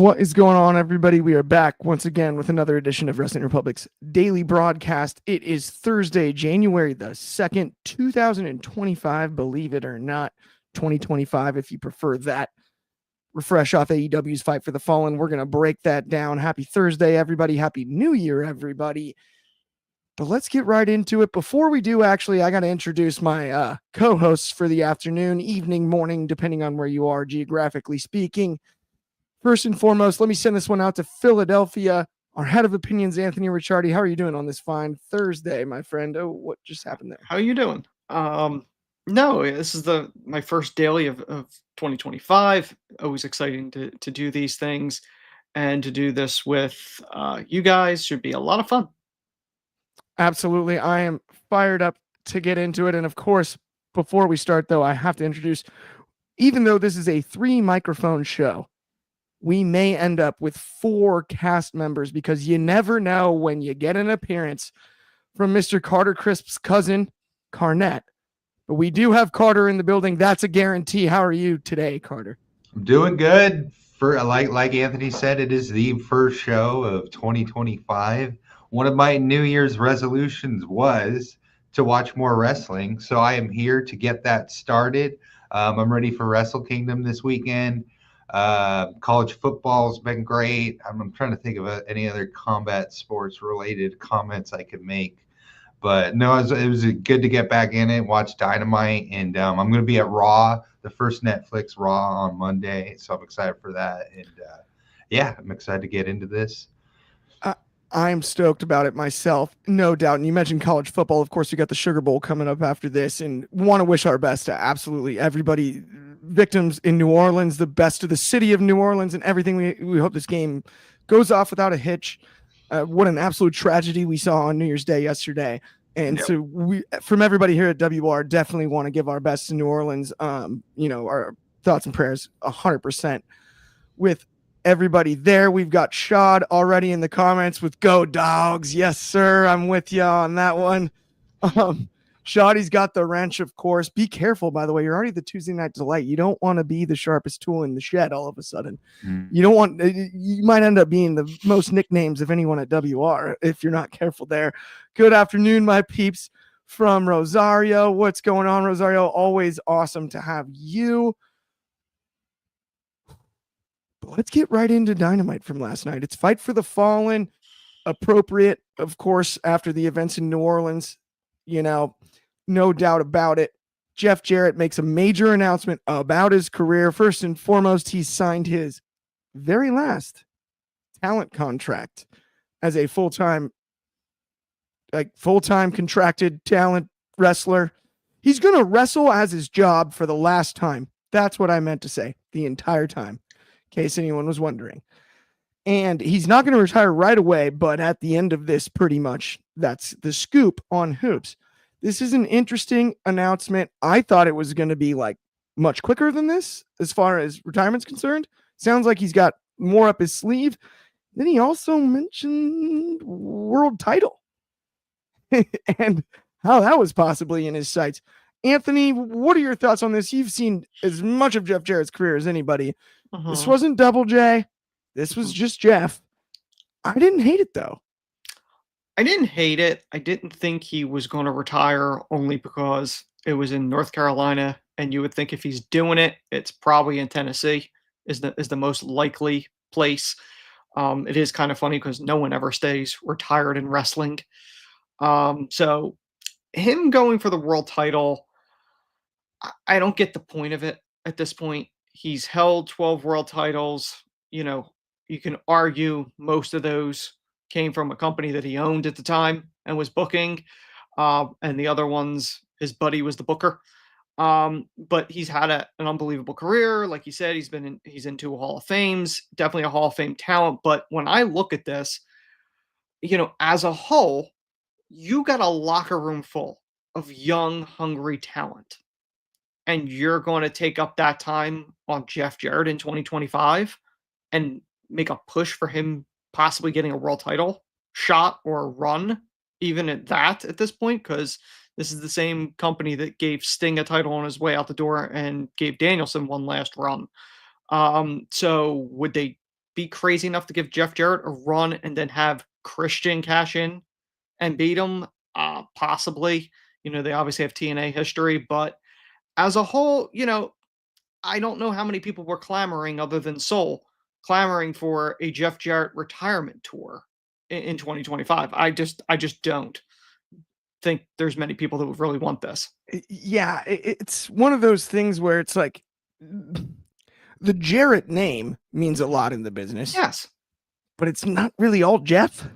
What is going on, everybody? We are back once again with another edition of Wrestling Republic's daily broadcast. It is Thursday, January the 2nd, 2025. Believe it or not, 2025, if you prefer that. Refresh off AEW's Fight for the Fallen. We're going to break that down. Happy Thursday, everybody. Happy New Year, everybody. But let's get right into it. Before we do, actually, I got to introduce my co-hosts for the afternoon, evening, morning, depending on where you are, geographically speaking. First and foremost, let me send this one out to Philadelphia. Our head of opinions, Anthony Ricciardi. How are you doing on this fine Thursday, my friend? Oh, what just happened there? How are you doing? No, this is my first daily of 2025. Always exciting to do these things, and to do this with you guys should be a lot of fun. Absolutely. I am fired up to get into it. And of course, before we start, though, I have to introduce, even though this is a 3-microphone show, we may end up with 4 cast members because you never know when you get an appearance from Mr. Carter Crisp's cousin, Carnette. But we do have Carter in the building. That's a guarantee. How are you today, Carter? I'm doing good. For like Anthony said, it is the first show of 2025. One of my New Year's resolutions was to watch more wrestling, so I am here to get that started. I'm ready for Wrestle Kingdom this weekend. College football's been great. I'm trying to think of any other combat sports related comments I could make, but no, it was good to get back in it, watch Dynamite, and I'm going to be at Raw, the first Netflix Raw on Monday, so I'm excited for that. And yeah, I'm excited to get into this. I'm stoked about it myself, no doubt. And you mentioned college football. Of course, we got the Sugar Bowl coming up after this, and want to wish our best to absolutely everybody, victims in New Orleans, the best to the city of New Orleans, and everything. We hope this game goes off without a hitch. What an absolute tragedy we saw on New Year's Day yesterday. And so we, from everybody here at WR, definitely want to give our best to New Orleans. Our thoughts and prayers 100% with everybody there. We've got Shad already in the comments with "Go Dogs." Yes, sir. I'm with you on that one. Shawty's got the wrench, of course. Be careful, by the way. You're already the Tuesday Night Delight. You don't want to be the sharpest tool in the shed all of a sudden. You don't want, you might end up being the most nicknames of anyone at WR if you're not careful there. Good afternoon, my peeps from Rosario. What's going on, Rosario? Always awesome to have you. But let's get right into Dynamite from last night. It's Fight for the Fallen, appropriate, of course, after the events in New Orleans. No doubt about it. Jeff Jarrett makes a major announcement about his career. First and foremost, he signed his very last talent contract as a full-time contracted talent wrestler. He's going to wrestle as his job for the last time. That's what I meant to say the entire time, in case anyone was wondering. And he's not going to retire right away, but at the end of this, pretty much, that's the scoop on Hoops. This is an interesting announcement. I thought it was going to be much quicker than this as far as retirement's concerned. Sounds like he's got more up his sleeve. Then he also mentioned world title and how that was possibly in his sights. Anthony, what are your thoughts on this? You've seen as much of Jeff Jarrett's career as anybody. This wasn't Double J. This was just Jeff. I didn't hate it, though. I didn't hate it. I didn't think he was going to retire only because it was in North Carolina, and you would think if he's doing it, it's probably in Tennessee is the most likely place. It is kind of funny because no one ever stays retired in wrestling. So him going for the world title, I don't get the point of it at this point. He's held 12 world titles. You can argue most of those came from a company that he owned at the time and was booking. And the other ones, his buddy was the booker. But he's had an unbelievable career. Like you said, he's into a Hall of Fames, definitely a Hall of Fame talent. But when I look at this, as a whole, you got a locker room full of young, hungry talent. And you're going to take up that time on Jeff Jarrett in 2025 and make a push for him possibly getting a world title shot or a run, even at this point, because this is the same company that gave Sting a title on his way out the door and gave Danielson one last run. So would they be crazy enough to give Jeff Jarrett a run and then have Christian cash in and beat him? Possibly. They obviously have TNA history, but as a whole, I don't know how many people were clamoring other than Soul, clamoring for a Jeff Jarrett retirement tour in 2025. I just don't think there's many people that would really want this. Yeah, it's one of those things where it's like the Jarrett name means a lot in the business. Yes. But it's not really all Jeff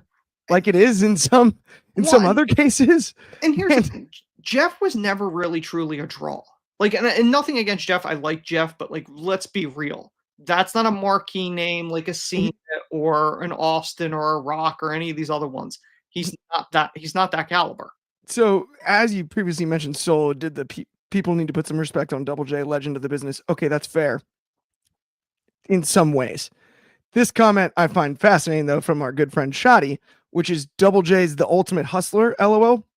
like it is in some other cases. And here's the thing. Jeff was never really truly a draw. Like, and nothing against Jeff. I like Jeff, but like, let's be real. That's not a marquee name like a Cena or an Austin or a Rock or any of these other ones. He's not that caliber. So, as you previously mentioned, Solo did the people need to put some respect on Double J, legend of the business. Okay, that's fair. In some ways. This comment I find fascinating, though, from our good friend Shoddy, which is Double J's the ultimate hustler, LOL.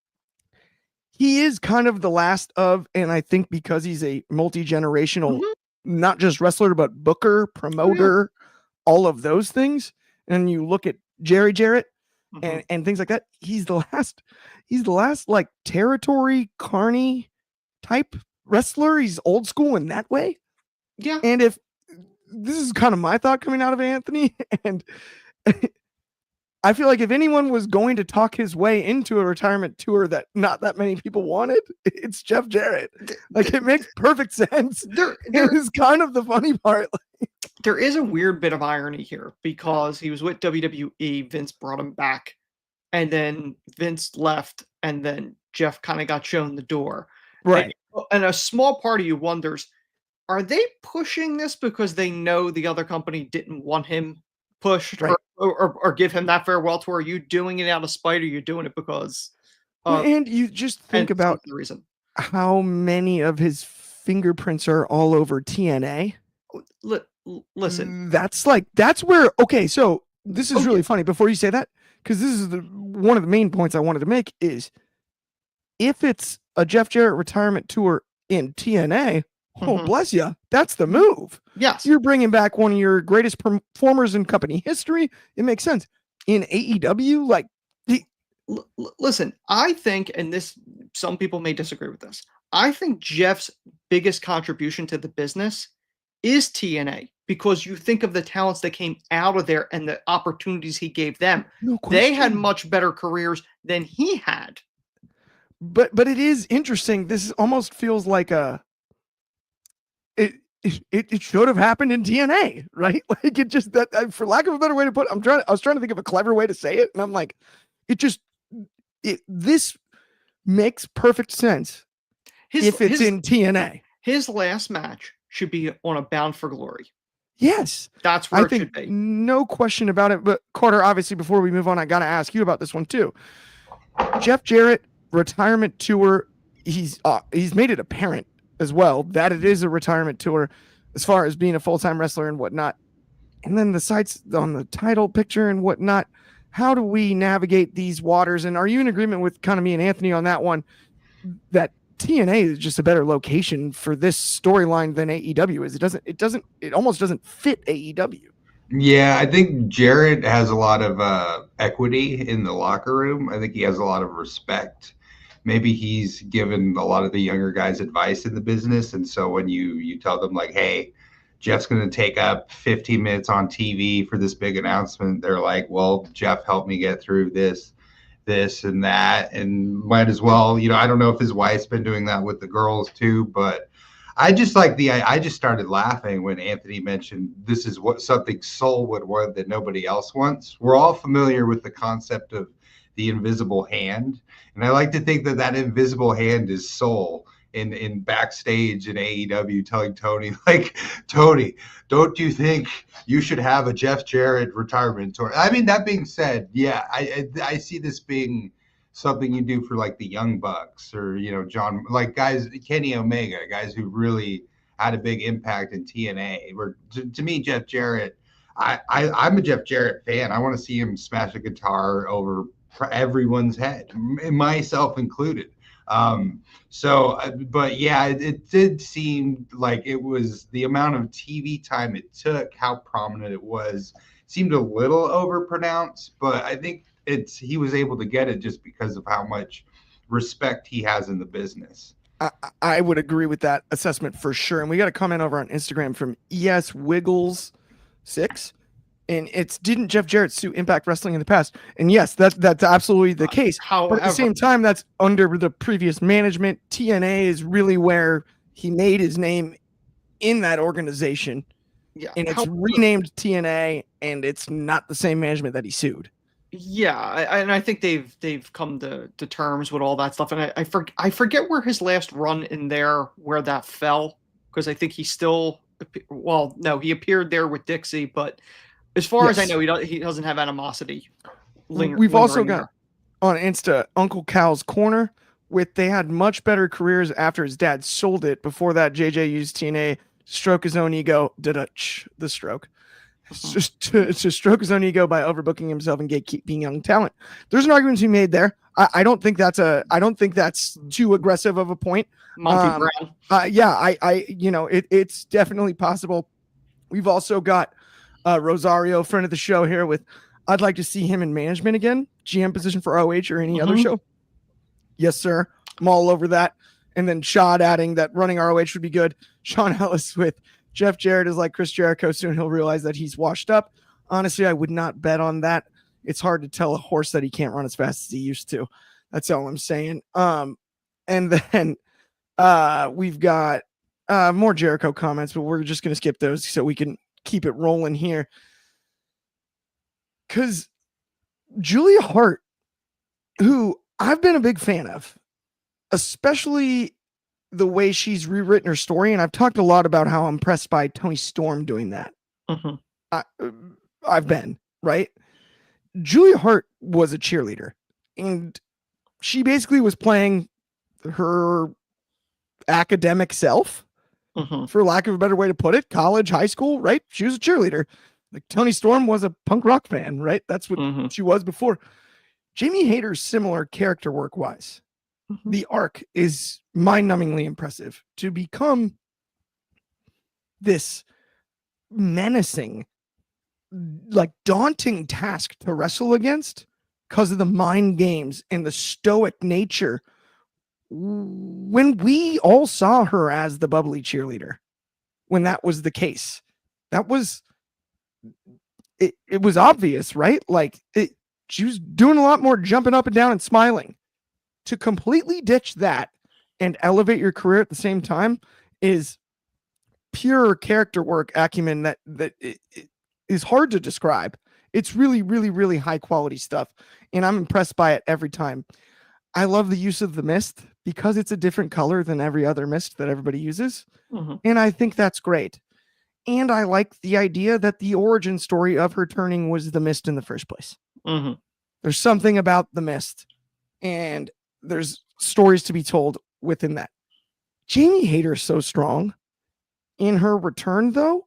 He is kind of the last of, and I think because he's a multi-generational, not just wrestler, but booker, promoter, all of those things. And you look at Jarrett and things like that. He's the last like territory Carney type wrestler. He's old school in that way. Yeah. And if this is kind of my thought coming out of Anthony, and I feel like if anyone was going to talk his way into a retirement tour that not that many people wanted, it's Jeff Jarrett. Like, it makes perfect sense. There is kind of the funny part. There is a weird bit of irony here because he was with WWE, Vince brought him back, and then Vince left, and then Jeff kind of got shown the door. Right. And a small part of you wonders, are they pushing this because they know the other company didn't want him pushed, right, or give him that farewell tour? Are you doing it out of spite, or are you doing it because and you just think about the reason how many of his fingerprints are all over TNA? Listen, that's where, okay, so this is really funny before you say that, because this is one of the main points I wanted to make is if it's a Jeff Jarrett retirement tour in TNA, bless you, that's the move. Yes. You're bringing back one of your greatest performers in company history. It makes sense. In AEW, like, listen, I think, and this, some people may disagree with this, I think Jeff's biggest contribution to the business is TNA, because you think of the talents that came out of there and the opportunities he gave them. No question. They had much better careers than he had. But it is interesting. This almost feels like it should have happened in TNA, right? Like, it just, that, for lack of a better way to put it, I was trying to think of a clever way to say it, and I'm like, this makes perfect sense if it's in TNA. His last match should be on a Bound for Glory. Yes. That's where I think should be. No question about it. But Carter, obviously, before we move on, I got to ask you about this one too. Jeff Jarrett retirement tour. He's made it apparent as well that it is a retirement tour as far as being a full-time wrestler and whatnot. And then the sites on the title picture and whatnot. How do we navigate these waters? And are you in agreement with kind of me and Anthony on that one, that TNA is just a better location for this storyline than AEW is? It almost doesn't fit AEW. Yeah, I think Jarrett has a lot of equity in the locker room. I think he has a lot of respect. Maybe he's given a lot of the younger guys advice in the business. And so when you tell them, like, hey, Jeff's going to take up 15 minutes on TV for this big announcement, they're like, well, Jeff helped me get through this and that, and might as well, I don't know if his wife's been doing that with the girls too, but I just started laughing when Anthony mentioned this is something Soul would want that nobody else wants. We're all familiar with the concept of the invisible hand, and I like to think that invisible hand is Soul in backstage in AEW telling Tony, like, Tony, don't you think you should have a Jeff Jarrett retirement tour? I mean, that being said, yeah, I see this being something you do for like the Young Bucks or, John, like guys, Kenny Omega, guys who really had a big impact in TNA. Where to me, Jeff Jarrett, I'm a Jeff Jarrett fan. I want to see him smash a guitar over everyone's head, myself included. But yeah, it did seem like it was the amount of TV time it took, how prominent it was, seemed a little overpronounced, but I think he was able to get it just because of how much respect he has in the business. I would agree with that assessment for sure. And we got a comment over on Instagram from ES Wiggles6. And it's, didn't Jeff Jarrett sue Impact Wrestling in the past? And yes, that's absolutely the case. However, but at the same time, that's under the previous management. TNA is really where he made his name in that organization. Yeah, and it's renamed TNA, and it's not the same management that he sued. Yeah, and I think they've come to terms with all that stuff. And I forget where his last run in there, where that fell, because I think he still, well, no, he appeared there with Dixie, but as far as I know, he doesn't have animosity. We've also got on Insta Uncle Cal's Corner, they had much better careers after his dad sold it. Before that, JJ used TNA to stroke his own ego. The stroke. It's just to stroke his own ego by overbooking himself and gatekeeping young talent. There's an argument to be made there. I don't think that's too aggressive of a point. Monty Brown. It's definitely possible. We've also got Rosario, friend of the show here, with I'd like to see him in management again, GM position for ROH or any other show. Yes, sir. I'm all over that. And then Shad adding that running ROH would be good. Sean Ellis with Jeff Jarrett is like Chris Jericho. Soon he'll realize that he's washed up. Honestly, I would not bet on that. It's hard to tell a horse that he can't run as fast as he used to. That's all I'm saying. And then we've got more Jericho comments, but we're just going to skip those so we can keep it rolling here. Because Julia Hart, who I've been a big fan of, especially the way she's rewritten her story, and I've talked a lot about how I'm impressed by Toni Storm doing that. I've been, right? Julia Hart was a cheerleader, and she basically was playing her academic self, for lack of a better way to put it, college, high school, right? She was a cheerleader. Like Toni Storm was a punk rock fan, right? That's what she was before. Jamie Hayter's similar character work wise. The arc is mind-numbingly impressive. To become this menacing, like daunting task to wrestle against because of the mind games and the stoic nature. When we all saw her as the bubbly cheerleader, when that was the case, that was it was obvious, right? Like she was doing a lot more jumping up and down and smiling. To completely ditch that and elevate your career at the same time is pure character work acumen that is hard to describe. It's really, really, really high quality stuff, and I'm impressed by it every time. I love the use of the mist because it's a different color than every other mist that everybody uses, and I think that's great. And I like the idea that the origin story of her turning was the mist in the first place. There's something about the mist, and there's stories to be told within that. Jamie Hayter is so strong in her return, though.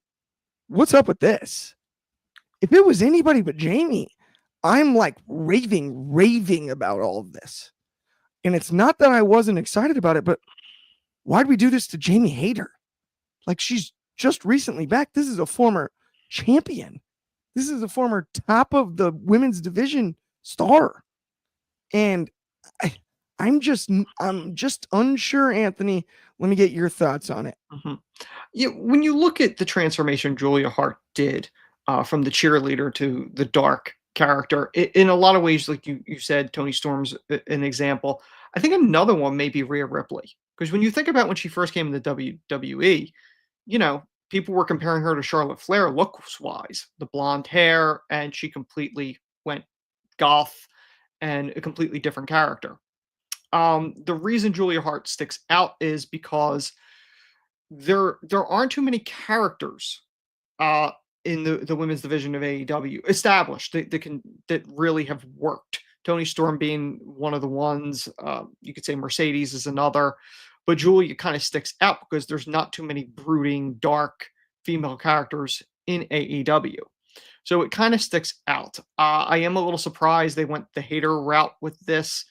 What's up with this? If it was anybody but Jamie, I'm like raving about all of this. And it's not that I wasn't excited about it, but why'd we do this to Jamie Hayter? Like, she's just recently back. This is a former champion. This is a former top of the women's division star. And I'm just unsure, Anthony. Let me get your thoughts on it. Yeah, when you look at the transformation Julia Hart did from the cheerleader to the dark character, in a lot of ways, like you said, Toni Storm's an example. I think another one may be Rhea Ripley, because when you think about when she first came into WWE, people were comparing her to Charlotte Flair looks-wise, the blonde hair, and she completely went goth and a completely different character. The reason Julia Hart sticks out is because there aren't too many characters in the women's division of AEW established that really have worked. Toni Storm being one of the ones. You could say Mercedes is another, but Julia kind of sticks out because there's not too many brooding, dark female characters in AEW. So it kind of sticks out. I am a little surprised they went the Hayter route with this.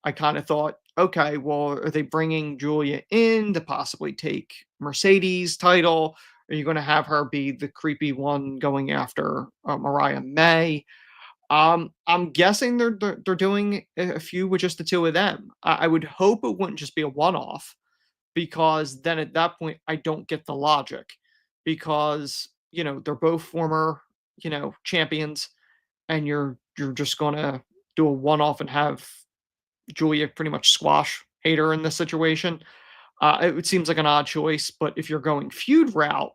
I kind of thought, okay, well, are they bringing Julia in to possibly take Mercedes' title? Are you going to have her be the creepy one going after Mariah May? I'm guessing they're doing a few with just the two of them. I would hope it wouldn't just be a one-off, because then at that point I don't get the logic, because they're both former champions, and you're just gonna do a one-off and have Julia pretty much squash Hayter in this situation. It seems like an odd choice, but if you're going feud route,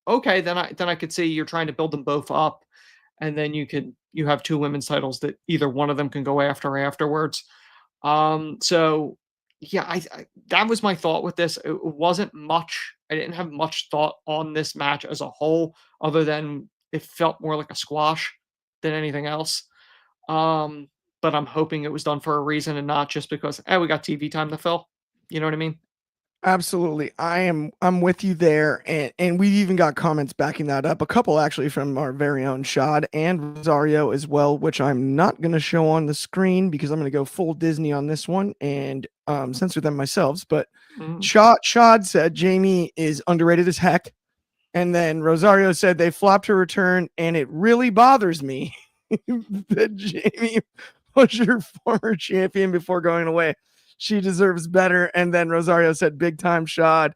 okay, then I could see you're trying to build them both up, and then you have two women's titles that either one of them can go after afterwards. So yeah, I that was my thought with this. It wasn't much. I didn't have much thought on this match as a whole, other than it felt more like a squash than anything else. But I'm hoping it was done for a reason and not just because we got TV time to fill. You know what I mean? Absolutely. I'm with you there. And we've even got comments backing that up. A couple actually from our very own Shad and Rosario as well, which I'm not going to show on the screen because I'm going to go full Disney on this one and censor them myself. But Shad said Jamie is underrated as heck. And then Rosario said they flopped her return, and it really bothers me that Jamie was your former champion before going away. She deserves better. And then Rosario said, big time Shad.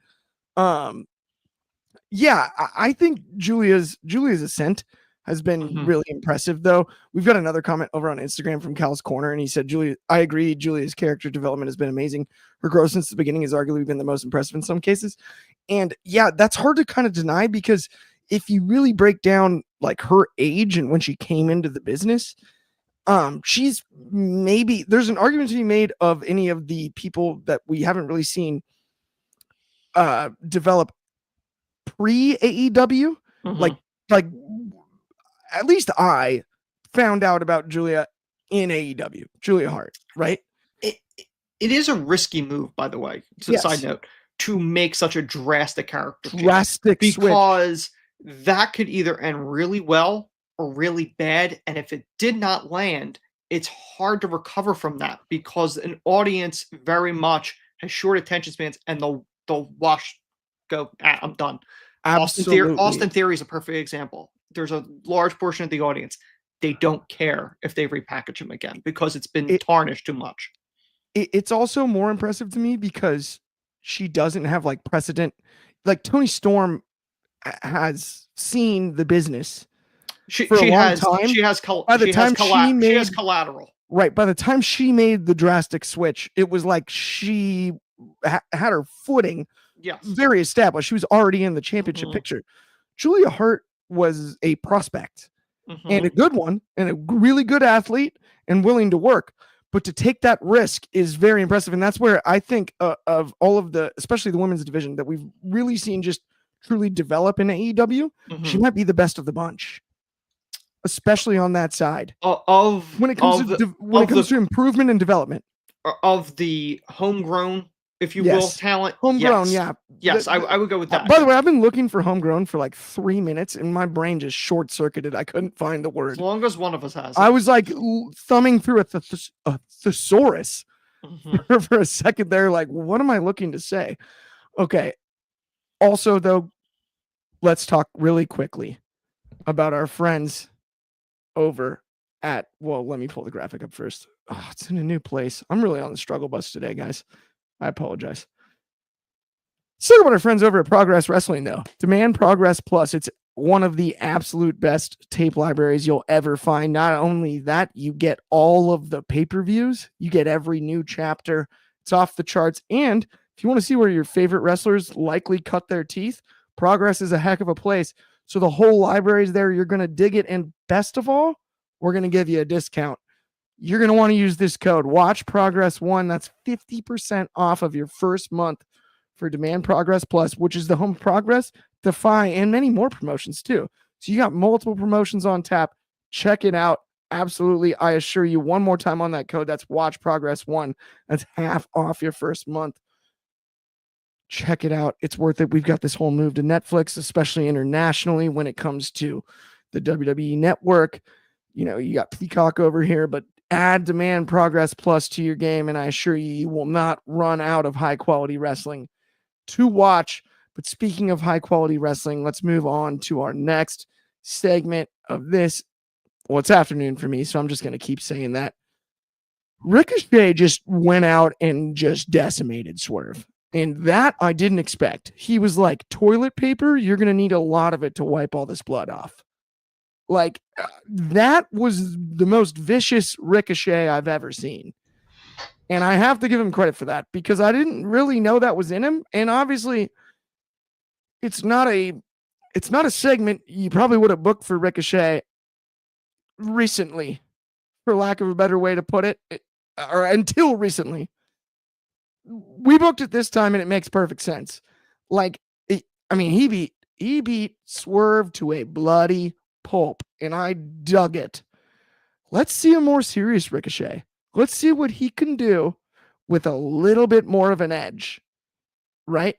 Yeah, I think Julia's ascent has been really impressive, though. We've got another comment over on Instagram from Cal's Corner, and he said, I agree. Julia's character development has been amazing. Her growth since the beginning has arguably been the most impressive in some cases. And yeah, that's hard to kind of deny, because if you really break down like her age and when she came into the business, she's maybe, there's an argument to be made of any of the people that we haven't really seen develop pre AEW. Like at least I found out about Julia in AEW, Julia Hart, right? It is a risky move, by the way. Side note, to make such a drastic character change, because that could either end really well or really bad, and if it did not land, it's hard to recover from that, because an audience very much has short attention spans, and they'll go, I'm done. Absolutely. Austin Theory is a perfect example. There's a large portion of the audience, they don't care if they repackage him again because it's been tarnished too much. It's also more impressive to me because she doesn't have like precedent. Like Toni Storm has seen the business for a long time. She has collateral. Right. By the time she made the drastic switch, it was like she had her footing very established. She was already in the championship picture. Julia Hart was a prospect and a good one, and a really good athlete and willing to work. But to take that risk is very impressive. And that's where I think of all of the, especially the women's division that we've really seen just truly develop in AEW, she might be the best of the bunch, especially on that side. When it comes to improvement and development. Of the homegrown, if you will, talent. Homegrown, Yes, I would go with that. By the way, I've been looking for homegrown for like 3 minutes, and my brain just short-circuited. I couldn't find the word. As long as one of us has it. I was like thumbing through a thesaurus for a second there, like, what am I looking to say? Okay. Also, though, let's talk really quickly about our friends over at, well, let me pull the graphic up first. Oh, it's in a new place. I'm really on the struggle bus today, guys. I apologize. Let's talk about our friends over at Progress Wrestling, though. Demand Progress Plus. It's one of the absolute best tape libraries you'll ever find. Not only that, you get all of the pay-per-views. You get every new chapter. It's off the charts. And if you want to see where your favorite wrestlers likely cut their teeth, Progress is a heck of a place. So the whole library is there. You're going to dig it. And best of all, we're going to give you a discount. You're going to want to use this code, Watch Progress 1. That's 50% off of your first month for Demand Progress Plus, which is the home of Progress, Defy, and many more promotions too. So you got multiple promotions on tap. Check it out. Absolutely. I assure you, one more time on that code, that's Watch Progress 1. That's half off your first month. Check it out. It's worth it. We've got this whole move to Netflix, especially internationally when it comes to the WWE network. You know, you got Peacock over here, but add Demand Progress Plus to your game, and I assure you, you will not run out of high quality wrestling to watch. But speaking of high quality wrestling, let's move on to our next segment of this. Well, it's afternoon for me, so I'm just going to keep saying that. Ricochet just went out and just decimated Swerve. And that I didn't expect. He was like, toilet paper, you're going to need a lot of it to wipe all this blood off. Like, that was the most vicious Ricochet I've ever seen. And I have to give him credit for that because I didn't really know that was in him. And obviously, it's not a segment you probably would have booked for Ricochet recently, for lack of a better way to put it, or until recently. We booked it this time and it makes perfect sense. Like, he beat Swerve to a bloody pulp, and I dug it. Let's see a more serious Ricochet. Let's see what he can do with a little bit more of an edge, right?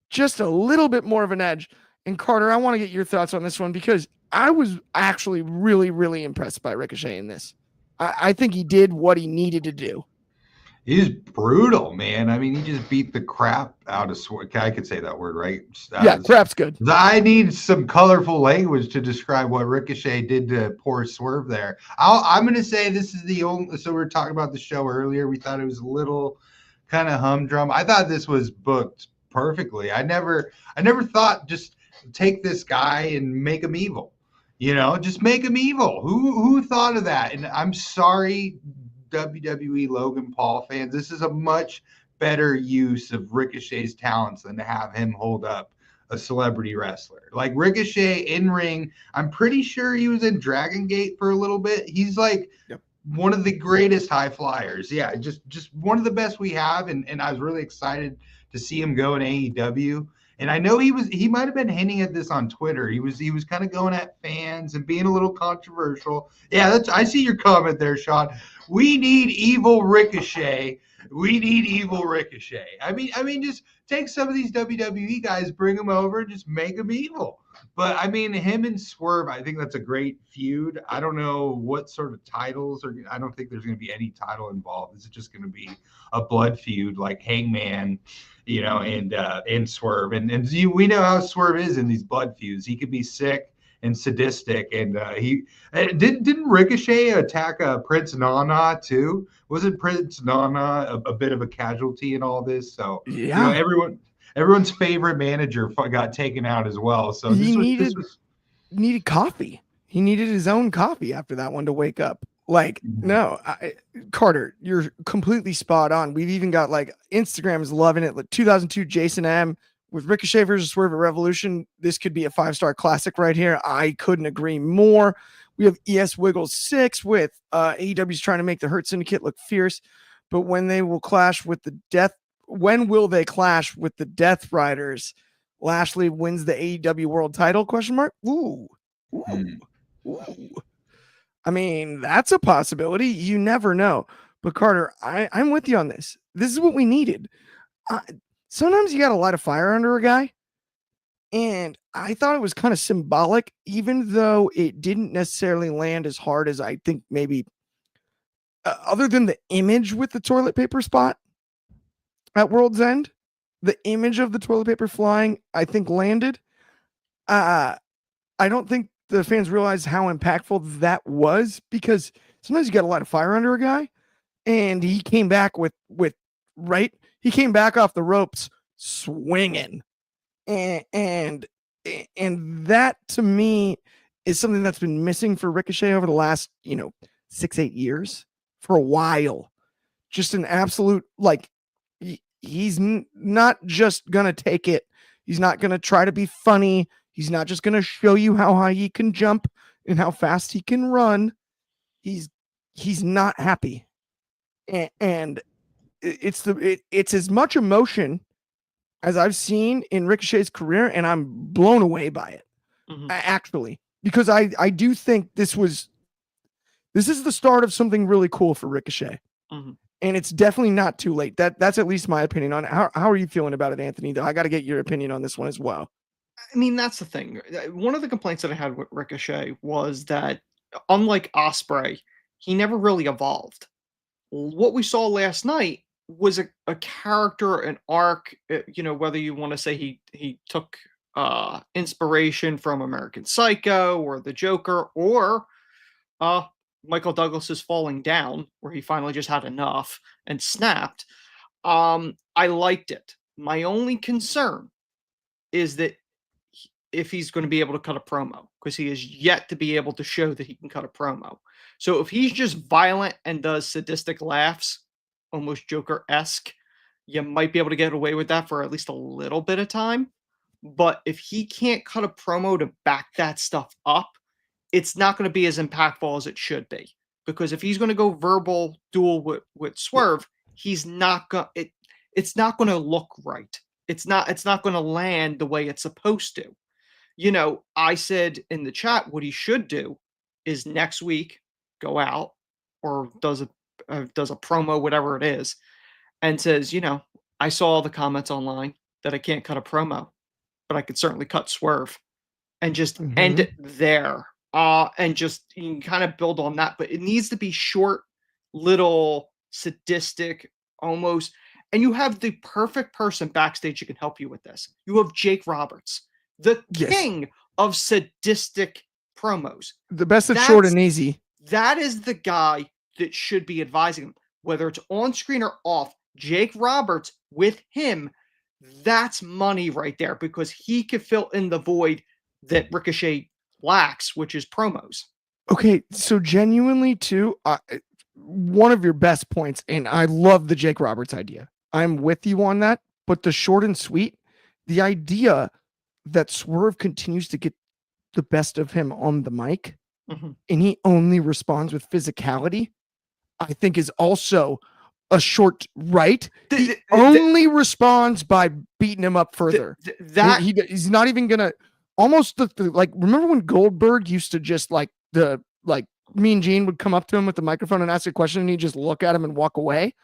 Just a little bit more of an edge. And Carter, I want to get your thoughts on this one because I was actually really, really impressed by Ricochet in this. I think he did what he needed to do. He's brutal, man. I mean, he just beat the crap out of Swerve. I could say that word, right? Yeah, crap's good. I need some colorful language to describe what Ricochet did to poor Swerve there. I'm going to say this is the only. So we were talking about the show earlier. We thought it was a little kind of humdrum. I thought this was booked perfectly. I never thought just take this guy and make him evil. Just make him evil. Who thought of that? And I'm sorry, WWE Logan Paul fans, this is a much better use of Ricochet's talents than to have him hold up a celebrity wrestler. Like Ricochet in ring, I'm pretty sure he was in Dragon Gate for a little bit. He's like one of the greatest high flyers. Yeah, just one of the best we have. And I was really excited to see him go in AEW. And I know he might have been hinting at this on Twitter. He was kind of going at fans and being a little controversial. Yeah, I see your comment there, Sean. We need evil Ricochet. We need evil Ricochet. I mean, just take some of these WWE guys, bring them over, and just make them evil. But I mean, him and Swerve, I think that's a great feud. I don't know what sort of titles, or I don't think there's going to be any title involved. This is just going to be a blood feud, like Hangman, and Swerve. And we know how Swerve is in these blood feuds. He could be sick and sadistic, and he didn't Ricochet attack Prince Nana too? Wasn't Prince Nana a bit of a casualty in all this? So yeah, everyone's favorite manager got taken out as well. So he needed coffee. He needed his own coffee after that one to wake up. Like, no, Carter, you're completely spot on. We've even got like Instagram's loving it. Like 2002 Jason M with Ricochet versus Swerve at Revolution. This could be a 5-star classic right here. I couldn't agree more. We have ES Wiggles 6 with AEW's trying to make the Hurt Syndicate look fierce, but when will they clash with the Death Riders? Lashley wins the AEW World Title? ? Ooh. I mean, that's a possibility. You never know. But Carter, I'm with you on this. This is what we needed. Sometimes you got to light a fire under a guy. And I thought it was kind of symbolic, even though it didn't necessarily land as hard as I think maybe, other than the image with the toilet paper spot at World's End, the image of the toilet paper flying, I think landed. I don't think the fans realize how impactful that was, because sometimes you got to light a fire under a guy, and he came back he came back off the ropes swinging, and that to me is something that's been missing for Ricochet over the last 6-8 years. For a while, just an absolute, like, he's not just gonna take it. He's not gonna try to be funny. He's not just going to show you how high he can jump and how fast he can run. He's not happy. And it's as much emotion as I've seen in Ricochet's career, and I'm blown away by it. Actually, because I do think this is the start of something really cool for Ricochet. And it's definitely not too late. That's at least my opinion on it. How are you feeling about it, Anthony? Though I got to get your opinion on this one as well. I mean, that's the thing. One of the complaints that I had with Ricochet was that, unlike Ospreay, he never really evolved. What we saw last night was a character, an arc, whether you want to say he took inspiration from American Psycho or the Joker, or uh Michael Douglas's Falling Down, where he finally just had enough and snapped. I liked it. My only concern is that if he's going to be able to cut a promo, because he is yet to be able to show that he can cut a promo. So if he's just violent and does sadistic laughs, almost Joker-esque, you might be able to get away with that for at least a little bit of time. But if he can't cut a promo to back that stuff up, it's not going to be as impactful as it should be. Because if he's going to go verbal duel with Swerve, he's not going. It's not going to look right. It's not going to land the way it's supposed to. I said in the chat what he should do is next week go out or does a promo, whatever it is, and says, I saw all the comments online that I can't cut a promo, but I could certainly cut Swerve, and just end it there. And just you can kind of build on that, but it needs to be short, little, sadistic, almost. And you have the perfect person backstage who can help you with this. You have Jake Roberts, the king of sadistic promos. The best that's short and easy. That is the guy that should be advising him, whether it's on screen or off. Jake Roberts with him, that's money right there, because he could fill in the void that Ricochet lacks, which is promos. Okay, so genuinely too, one of your best points, and I love the Jake Roberts idea. I'm with you on that, but the short and sweet, the idea that Swerve continues to get the best of him on the mic, and he only responds with physicality, I think is also a short right. He only responds by beating him up further. He's not even gonna. Almost like, remember when Goldberg used to just Mean Gene would come up to him with the microphone and ask a question, and he'd just look at him and walk away?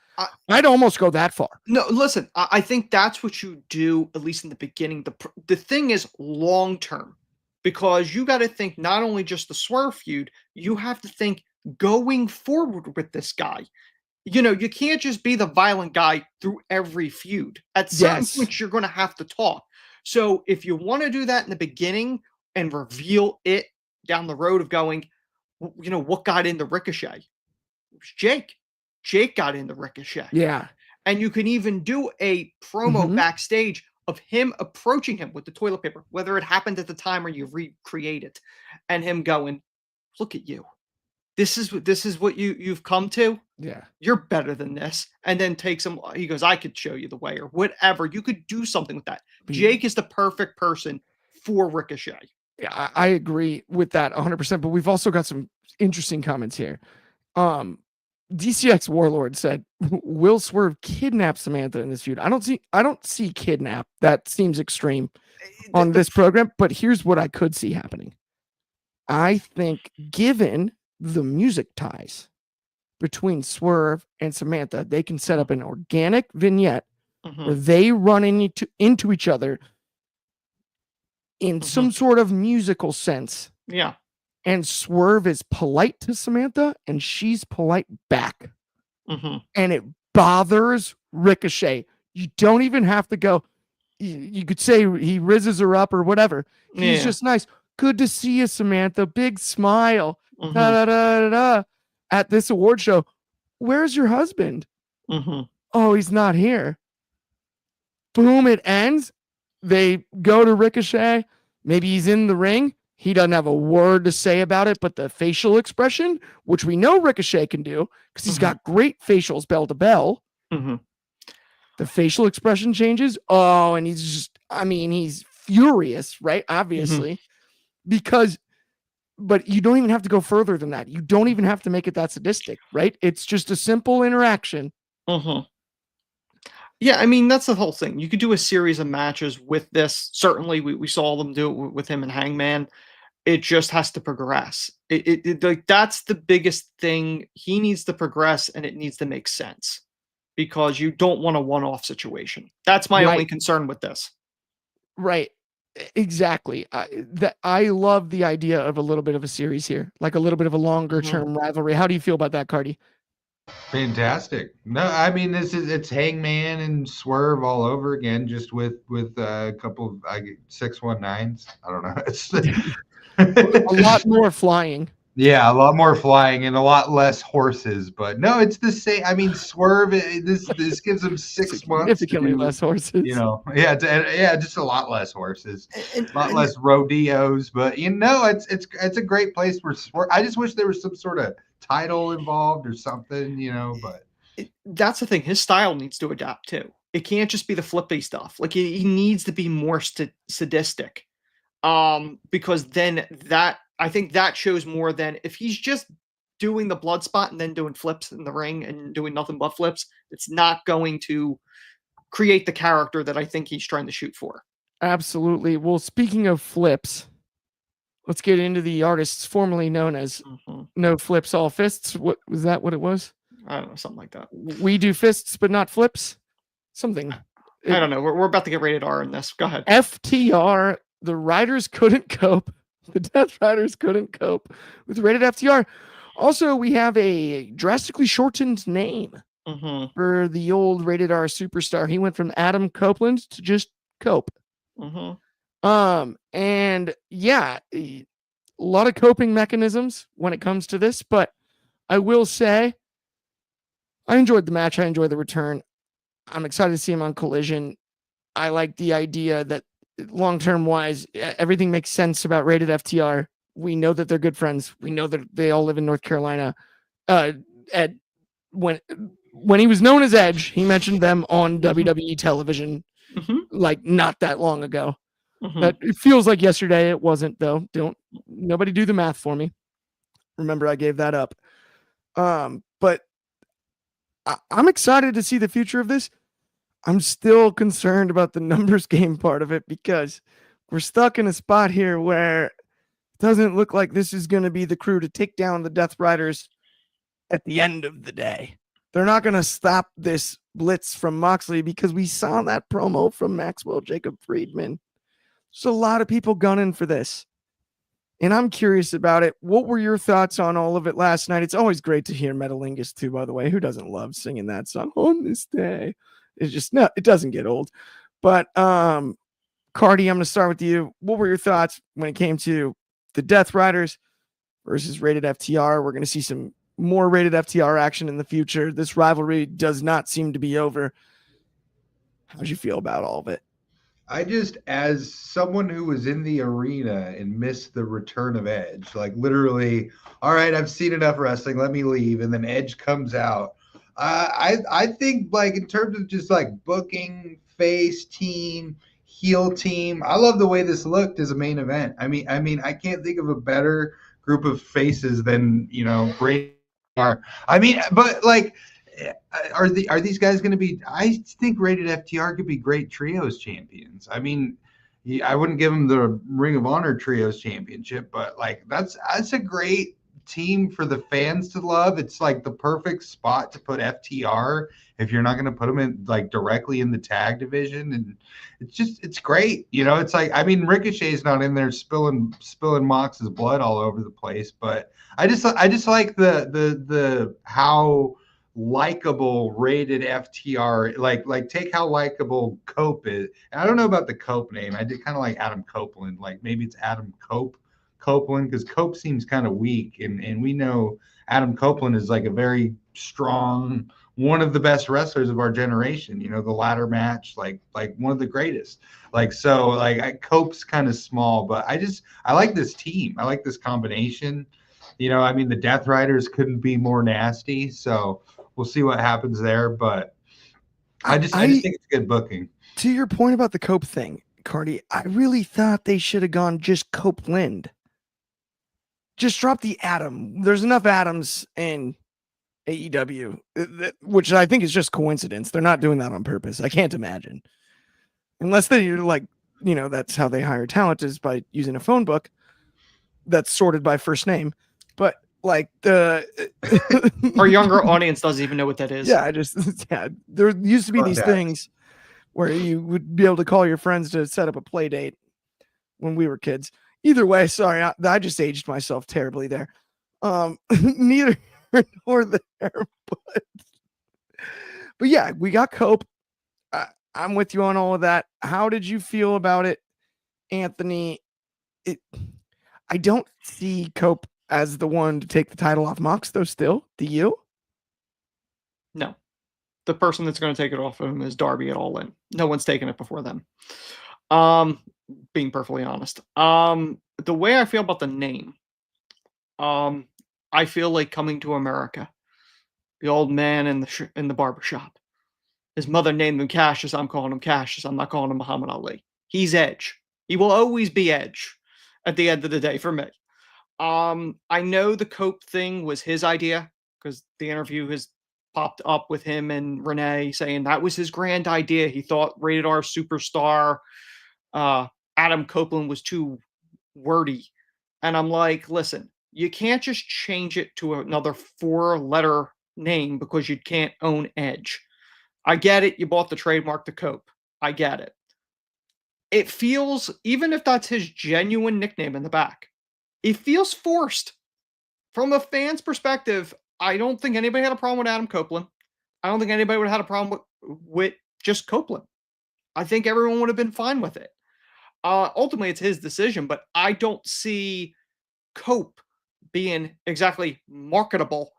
I'd almost go that far. No, listen, I think that's what you do, at least in the beginning. The thing is long term, because you got to think not only just the Swerve feud, you have to think going forward with this guy. You can't just be the violent guy through every feud. At certain points, you're going to have to talk. So if you want to do that in the beginning and reveal it down the road of going, what got into Ricochet? It was Jake. Jake got into Ricochet. Yeah. And you can even do a promo backstage of him approaching him with the toilet paper, whether it happened at the time or you recreate it, and him going, look at you. This is what you've come to. Yeah. You're better than this. And then takes him. He goes, I could show you the way, or whatever. You could do something with that. Jake is the perfect person for Ricochet. Yeah, I agree with that 100%. But we've also got some interesting comments here. DCX Warlord said, "Will Swerve kidnap Samantha in this feud?" I don't see kidnap. That seems extreme on this program. But here's what I could see happening. I think, given the music ties between Swerve and Samantha, they can set up an organic vignette where they run into each other in some sort of musical sense. Yeah. And Swerve is polite to Samantha and she's polite back. And it bothers Ricochet. You don't even have to go, you could say he rizzes her up or whatever. He's just nice. Good to see you, Samantha. Big smile. Da, da, da, da, da. At this award show. Where's your husband? Oh, he's not here. Boom, it ends. They go to Ricochet. Maybe he's in the ring. He doesn't have a word to say about it, but the facial expression, which we know Ricochet can do because he's got great facials bell to bell. The facial expression changes. Oh, and he's just, he's furious, right? Obviously. But you don't even have to go further than that. You don't even have to make it that sadistic, right? It's just a simple interaction. Yeah, that's the whole thing. You could do a series of matches with this. Certainly, we saw them do it with him and Hangman. It just has to progress. That's the biggest thing. He needs to progress, and it needs to make sense, because you don't want a one-off situation. That's my only concern with this. Right. Exactly. I love the idea of a little bit of a series here, like a little bit of a longer term rivalry. How do you feel about that, Carty? Fantastic. No, I mean it's Hangman and Swerve all over again, just with a couple of 619s. I don't know. A lot more flying. Yeah, a lot more flying and a lot less horses, but no, it's the same. I mean, Swerve. This gives him 6 months to Significantly do. less horses. Yeah, just a lot less horses, And, a lot less rodeos. But it's a great place for Swerve. I just wish there was some sort of title involved or something, But that's the thing. His style needs to adapt too. It can't just be the flippy stuff. Like he needs to be more sadistic. Because then I think that shows more than if he's just doing the blood spot and then doing flips in the ring and doing nothing but flips. It's not going to create the character that I think he's trying to shoot for. Absolutely. Well, speaking of flips, let's get into the artists formerly known as No Flips All Fists. What was that? What it was? I don't know, something like that. We do fists, but not flips. Something. I don't know. We're about to get rated R in this. Go ahead. FTR. The writers couldn't cope. The Death Riders couldn't cope with rated FTR. Also, we have a drastically shortened name for the old rated R superstar. He went from Adam Copeland to just Cope. And yeah, a lot of coping mechanisms when it comes to this, but I will say I enjoyed the match. I enjoyed the return. I'm excited to see him on Collision. I like the idea that long-term wise, everything makes sense about rated FTR. We know that they're good friends. We know that they all live in North Carolina. When he was known as Edge, he mentioned them on WWE television, like not that long ago. But it feels like yesterday. It wasn't though. Nobody do the math for me. Remember, I gave that up. But I'm excited to see the future of this. I'm still concerned about the numbers game part of it because we're stuck in a spot here where it doesn't look like this is going to be the crew to take down the Death Riders at the end of the day. They're not going to stop this blitz from Moxley because we saw that promo from Maxwell Jacob Friedman. There's a lot of people gunning for this. And I'm curious about it. What were your thoughts on all of it last night? It's always great to hear Metalingus too, by the way. Who doesn't love singing that song on this day? It's just no, it doesn't get old. But Carty, I'm going to start with you. What were your thoughts when it came to the Death Riders versus rated FTR? We're going to see some more rated FTR action in the future. This rivalry does not seem to be over. How'd you feel about all of it? I just, as someone who was in the arena and missed the return of Edge, like literally, all right, I've seen enough wrestling, let me leave. And then Edge comes out. I think like in terms of just like booking, face team, heel team, I love the way this looked as a main event. I mean, I can't think of a better group of faces than, Brady. I mean, but like, are these guys going to be? I think rated FTR could be great trios champions. I mean, I wouldn't give them the Ring of Honor trios championship, but like that's a great team for the fans to love. It's like the perfect spot to put FTR if you're not going to put them in like directly in the tag division, and it's great. It's like, I mean, Ricochet's not in there spilling Mox's blood all over the place, but I just like the how likable rated FTR, like take how likable Cope is. And I don't know about the Cope name. I did kind of like Adam Copeland. Like maybe it's Adam Copeland because Cope seems kind of weak, and we know Adam Copeland is like a very strong, one of the best wrestlers of our generation. The ladder match, like one of the greatest. Like so, like Cope's kind of small, but I like this team. I like this combination. I mean, the Death Riders couldn't be more nasty. So we'll see what happens there, but I just think it's good booking. To your point about the Cope thing, Carty, I really thought they should have gone just Copeland. Just drop the Adam. There's enough Adams in AEW, which I think is just coincidence. They're not doing that on purpose. I can't imagine. Unless they're like, that's how they hire talent, is by using a phone book that's sorted by first name. But like our younger audience doesn't even know what that is. Yeah, there used to be these things where you would be able to call your friends to set up a play date when we were kids. Either way, sorry, I just aged myself terribly there. Neither nor there. But yeah, we got Cope. I'm with you on all of that. How did you feel about it, Anthony? I don't see Cope as the one to take the title off Mox, though. Still, do you? No. The person that's going to take it off of him is Darby at All In. No one's taken it before them. Being perfectly honest. The way I feel about the name, I feel like Coming to America. The old man in the barber shop. His mother named him Cassius. I'm calling him Cassius. I'm not calling him Muhammad Ali. He's Edge. He will always be Edge at the end of the day for me. I know the Cope thing was his idea because the interview has popped up with him and Renee saying that was his grand idea. He thought Rated R Superstar Adam Copeland was too wordy. And I'm like, listen, you can't just change it to another 4-letter name because you can't own Edge. I get it. You bought the trademark to Cope. I get it. It feels, even if that's his genuine nickname in the back, it feels forced. From a fan's perspective, I don't think anybody had a problem with Adam Copeland. I don't think anybody would have had a problem with just Copeland. I think everyone would have been fine with it. Ultimately, it's his decision, but I don't see Cope being exactly marketable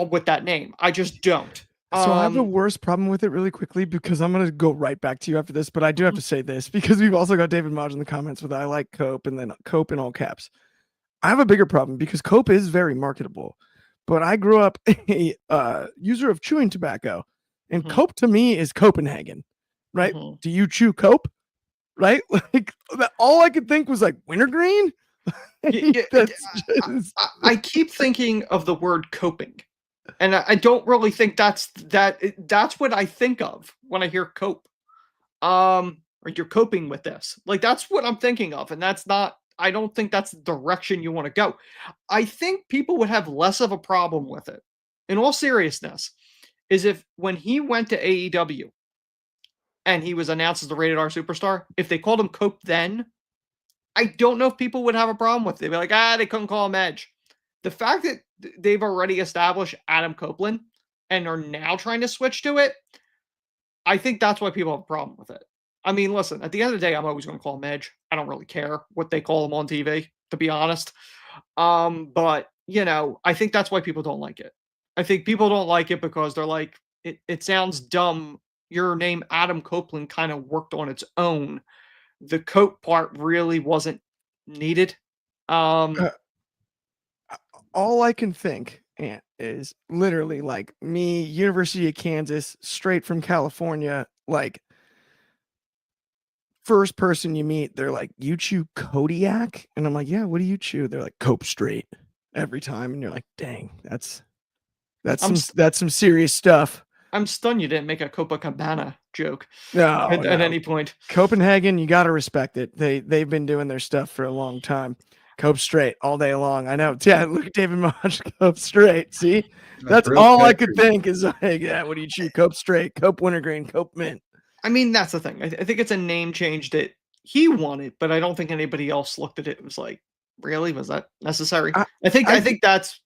with that name. I just don't. So I have the worst problem with it really quickly because I'm going to go right back to you after this, but I do have to say this because we've also got David Modge in the comments with I like Cope and then Cope in all caps. I have a bigger problem because Cope is very marketable, but I grew up a user of chewing tobacco and Cope to me is Copenhagen, right? Do you chew Cope? Right? Like all I could think was like wintergreen. I keep thinking of the word coping. And I don't really think that's what I think of when I hear cope. Or you're coping with this. Like that's what I'm thinking of. And that's not, I don't think that's the direction you want to go. I think people would have less of a problem with it. In all seriousness, is if when he went to AEW and he was announced as the Rated R Superstar, if they called him Cope then, I don't know if people would have a problem with it. They'd be like, they couldn't call him Edge. The fact that they've already established Adam Copeland and are now trying to switch to it, I think that's why people have a problem with it. I mean, listen, at the end of the day, I'm always going to call him Edge. I don't really care what they call him on TV, to be honest. But, I think that's why people don't like it. I think people don't like it because they're like, it sounds dumb. Your name, Adam Copeland, kind of worked on its own. The Cope part really wasn't needed. All I can think is literally like me, University of Kansas, straight from California, like first person you meet, they're like, you chew Kodiak? And I'm like, yeah, what do you chew? They're like, Cope Straight every time. And you're like, dang, that's some serious stuff. I'm stunned you didn't make a Copacabana joke at any point. Copenhagen, you got to respect it. They've been doing their stuff for a long time. Cope Straight all day long. I know. Yeah, look at David Modge, Cope Straight. See, that's all I could think is like, yeah, what do you chew? Cope Straight, Cope Wintergreen, Cope Mint. I mean, that's the thing. I think it's a name change that he wanted, but I don't think anybody else looked at it and was like, really? Was that necessary? I think that's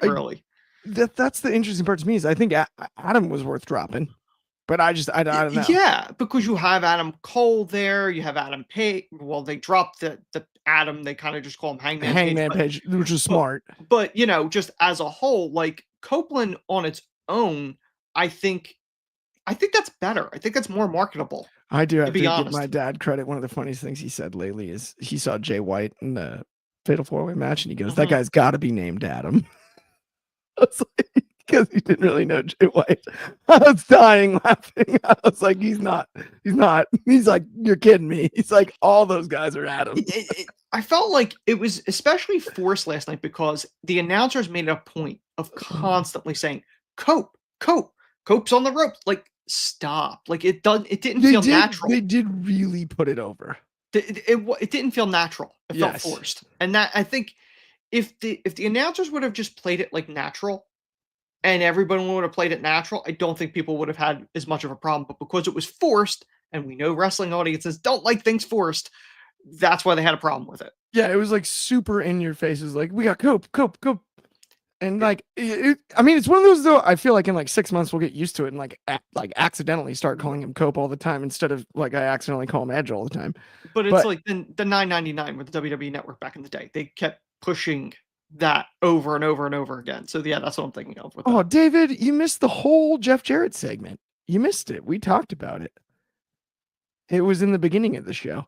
really. That's the interesting part to me is I think Adam was worth dropping. But I don't know. Yeah, because you have Adam Cole there. You have Adam Page. Well, they dropped the Adam. They kind of just call him Hangman Page, which is smart. But, just as a whole, like Copeland on its own, I think that's better. I think that's more marketable. I do have to give my dad credit. One of the funniest things he said lately is he saw Jay White in the Fatal 4-Way match and he goes, that guy's got to be named Adam. I was like, because he didn't really know Jay White. I was dying laughing. I was like, he's not. He's like, you're kidding me. He's like, all those guys are Adam. I felt like it was especially forced last night because the announcers made a point of constantly saying, Cope's on the ropes. Like, stop. Like, it didn't feel natural. They did really put it over. It didn't feel natural. It felt forced. And that, I think, if the announcers would have just played it like natural, and everybody would have played it natural, I don't think people would have had as much of a problem. But because it was forced, and we know wrestling audiences don't like things forced, that's why they had a problem with it. Yeah, it was like super in your faces. Like, we got Cope. And like, I mean, it's one of those though. I feel like in like 6 months we'll get used to it and like accidentally start calling him Cope all the time instead of like I accidentally call him Edge all the time. But it's like the $9.99 with the WWE Network back in the day. They kept pushing that over and over and over again. So yeah, that's what I'm thinking of. With that. David, you missed the whole Jeff Jarrett segment. You missed it. We talked about it. It was in the beginning of the show.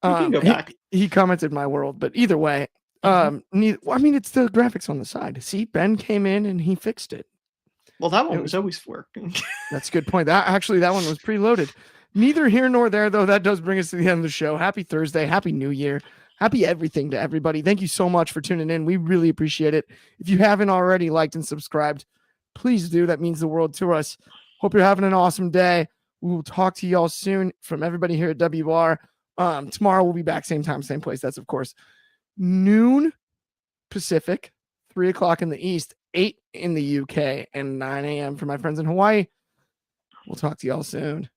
You can go back. He commented my world, but either way, I mean, it's the graphics on the side. See, Ben came in and he fixed it. Well, that one was always working. That's a good point. That one was preloaded. Neither here nor there, though. That does bring us to the end of the show. Happy Thursday. Happy New Year. Happy everything to everybody. Thank you so much for tuning in. We really appreciate it. If you haven't already liked and subscribed, please do. That means the world to us. Hope you're having an awesome day. We will talk to y'all soon from everybody here at WR. Tomorrow we'll be back same time, same place. That's, of course, noon Pacific, 3 o'clock in the East, 8 in the UK, and 9 a.m. for my friends in Hawaii. We'll talk to y'all soon.